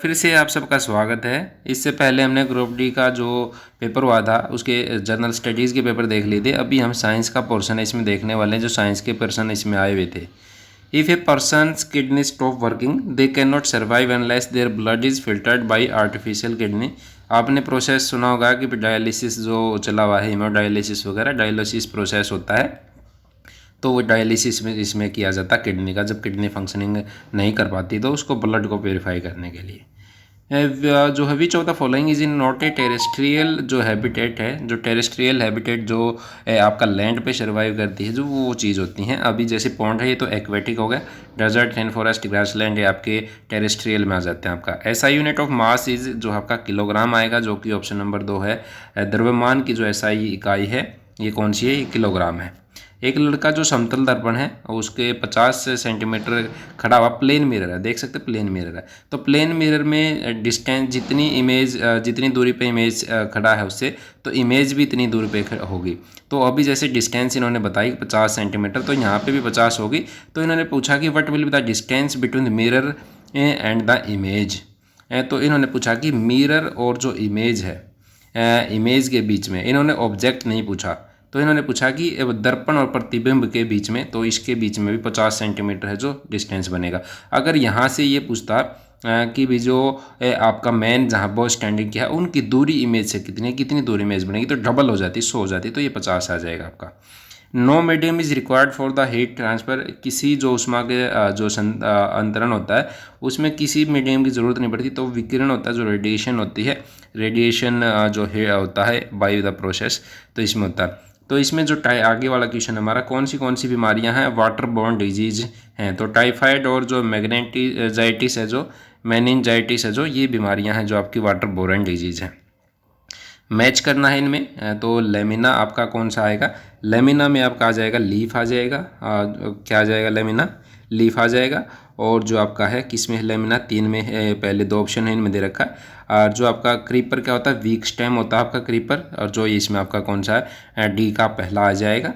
फिर से आप सबका स्वागत है। इससे पहले हमने ग्रुप डी का जो पेपर हुआ था उसके जनरल स्टडीज़ के पेपर देख लिए थे। अभी हम साइंस का पोर्शन है इसमें देखने वाले हैं, जो साइंस के पर्सन इसमें आए हुए थे। If A persons kidney stop working they can not survive unless their blood is filtered by artificial kidney. आपने प्रोसेस सुना होगा कि डायलिसिस जो चला हुआ है, हीमोडायलिसिस वगैरह डायलिसिस प्रोसेस होता है, तो वो डायलिसिस में इसमें किया जाता है किडनी का। जब किडनी फंक्शनिंग नहीं कर पाती तो उसको ब्लड को प्योरीफाई करने के लिए जो है विच of the following is in not a terrestrial जो हैबिटेट है, जो टेरेस्ट्रियल हैबिटेट जो आपका लैंड पे सर्वाइव करती है, जो वो चीज़ होती हैं। अभी जैसे पॉन्ड है ये तो एक्वेटिक हो गया, डेजर्ट रेन फॉरेस्ट ग्रासलैंड ये आपके टेरेस्ट्रियल में आ जाते हैं। आपका SI unit of mass is जो आपका किलोग्राम आएगा, जो कि ऑप्शन नंबर 2 है। द्रव्यमान की जो एसआई इकाई है ये कौन सी है, ये किलोग्राम है। एक लड़का जो समतल दर्पण है उसके 50 सेंटीमीटर खड़ा हुआ प्लेन मिरर है, देख सकते प्लेन मिरर है, तो प्लेन मिरर में डिस्टेंस जितनी इमेज जितनी दूरी पे इमेज खड़ा है उससे, तो इमेज भी इतनी दूरी पे होगी। तो अभी जैसे डिस्टेंस इन्होंने बताई 50 सेंटीमीटर, तो यहाँ पे भी 50 होगी। तो इन्होंने पूछा कि what will be the distance between the mirror and the image. तो इन्होंने पूछा कि मिरर और जो इमेज है, इमेज के बीच में, इन्होंने ऑब्जेक्ट नहीं पूछा, तो इन्होंने पूछा कि दर्पण और प्रतिबिंब के बीच में, तो इसके बीच में भी 50 सेंटीमीटर है जो डिस्टेंस बनेगा। अगर यहाँ से ये पूछता कि भी जो आपका मैन जहाँ वो स्टैंडिंग किया है उनकी दूरी इमेज से कितनी दूरी इमेज बनेगी, तो डबल हो जाती, 100 हो जाती, तो ये 50 आ जाएगा आपका। No medium is required for the heat transfer. किसी जो उष्मा के जो अंतरण होता है उसमें किसी मीडियम की ज़रूरत नहीं पड़ती, तो विकिरण होता है, जो रेडिएशन होती है, रेडिएशन जो है होता है बाय द प्रोसेस, तो इसमें होता है। तो इसमें जो आगे वाला क्वेश्चन हमारा कौन सी बीमारियां हैं वाटर बोर्न डिजीज हैं, तो टाइफाइड और जो मैग्नेटाइटिस है, जो मेनिनजाइटिस है, जो ये बीमारियां हैं जो आपकी वाटर बोर्न डिजीज हैं। मैच करना है इनमें, तो लेमिना आपका कौन सा आएगा, लेमिना में आपका आ जाएगा लीफ आ जाएगा, क्या आ जाएगा, लेमिना लीफ आ जाएगा। और जो आपका है किस में है लेमिना, 3 में है, पहले 2 ऑप्शन है इनमें दे रखा है। और जो आपका क्रीपर क्या होता है, वीक स्टेम होता है आपका क्रीपर, और जो इसमें आपका कौन सा है, डी का पहला आ जाएगा।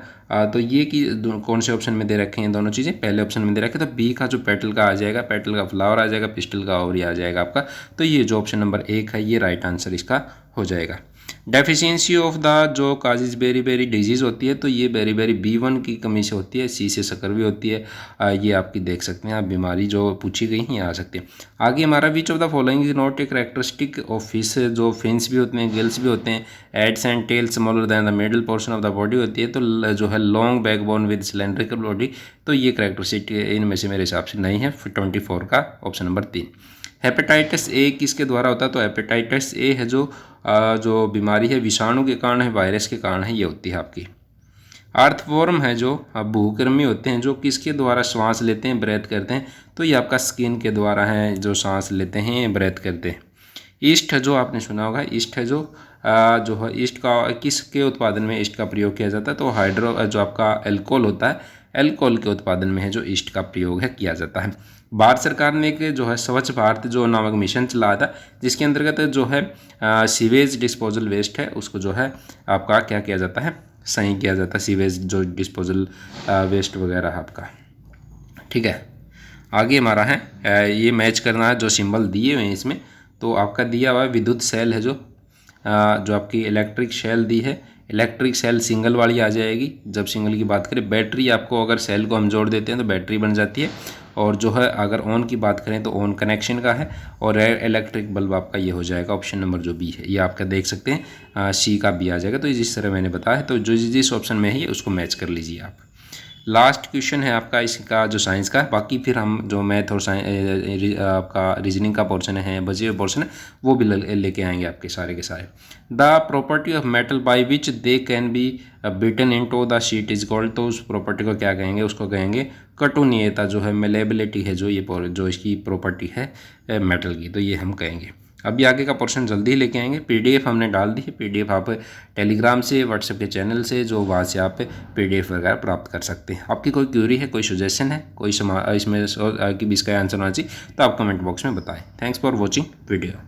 तो ये कि कौन से ऑप्शन में दे रखे हैं दोनों चीज़ें, पहले ऑप्शन में दे रखे, तो बी का जो पेटल का आ जाएगा, पेटल का फ्लावर आ जाएगा, पिस्टल का ओवरी आ जाएगा आपका। तो ये जो ऑप्शन नंबर 1 है ये राइट आंसर इसका हो जाएगा। डेफिशिएंसी ऑफ द जो काजेज बेरी डिजीज़ होती है, तो ये बेरी B1 की कमी से होती है, सी से सकरवी होती है। ये आपकी देख सकते हैं आप, बीमारी जो पूछी गई हैं आ सकती है। आगे हमारा which of the following is not a characteristic of fish, जो फिन्स भी होते हैं, गिल्स भी होते हैं, heads and tail smaller than the middle portion of the body होती है, तो जो है long backbone with cylindrical body, तो ये कैरेक्टरिस्टिक इनमें से मेरे हिसाब से नहीं है। 24 का ऑप्शन नंबर 3। हेपेटाइटिस ए किसके द्वारा होता है, तो हेपेटाइटिस ए है जो बीमारी है विषाणु के कारण है, वायरस के कारण है, ये होती है आपकी। अर्थवॉर्म है जो भूकृमि होते हैं, जो किसके द्वारा श्वास लेते हैं, ब्रेथ करते हैं, तो ये आपका स्किन के द्वारा है, जो सांस लेते हैं ब्रेथ करते हैं। ईस्ट है जो आपने सुना होगा, ईस्ट है जो है ईस्ट का किसके उत्पादन में ईस्ट का प्रयोग किया जाता है, तो हाइड्रो जो आपका एल्कोहल होता है, एल्कोहल के उत्पादन में है जो ईस्ट का प्रयोग है किया जाता है। भारत सरकार ने एक जो है स्वच्छ भारत जो नामक मिशन चलाया था, जिसके अंतर्गत जो है सीवेज डिस्पोजल वेस्ट है उसको जो है आपका क्या किया जाता है, सही किया जाता है, सीवेज जो डिस्पोजल वेस्ट वगैरह आपका। ठीक है, आगे हमारा है ये मैच करना है, जो सिंबल दिए हुए हैं इसमें, तो आपका दिया हुआ विद्युत सेल है, जो आपकी इलेक्ट्रिक सेल दी है, इलेक्ट्रिक सेल सिंगल वाली आ जाएगी। जब सिंगल की बात करें, बैटरी आपको अगर सेल को हम जोड़ देते हैं तो बैटरी बन जाती है, और जो है अगर ऑन की बात करें तो ऑन कनेक्शन का है, और इलेक्ट्रिक बल्ब आपका ये हो जाएगा ऑप्शन नंबर जो बी है, ये आपका देख सकते हैं सी का बी आ जाएगा। तो जिस तरह मैंने बताया, तो जो जिस ऑप्शन में है ये उसको मैच कर लीजिए आप। लास्ट क्वेश्चन है आपका इसका जो साइंस का, बाकी फिर हम जो मैथ और आपका रीजनिंग का पोर्शन है, बचे हुए पोर्शन है, वो भी लेके आएंगे आपके सारे के सारे। The property of metal by which they can be beaten into the sheet is called, तो उस प्रॉपर्टी को क्या कहेंगे, उसको कहेंगे कठोरता, जो है मेलेबिलिटी है, जो इसकी प्रॉपर्टी है मेटल की, तो ये हम कहेंगे। अभी आगे का पोर्शन जल्दी ही लेके आएंगे। पीडीएफ हमने डाल दी है, पीडीएफ आप टेलीग्राम से, व्हाट्सएप के चैनल से, जो वहाँ से आप पीडीएफ वगैरह प्राप्त कर सकते हैं। आपकी कोई क्यूरी है, कोई सजेशन है, कोई इसमें कि भी इसका आंसर होना चाहिए, तो आप कमेंट बॉक्स में बताएं। Thanks for watching video.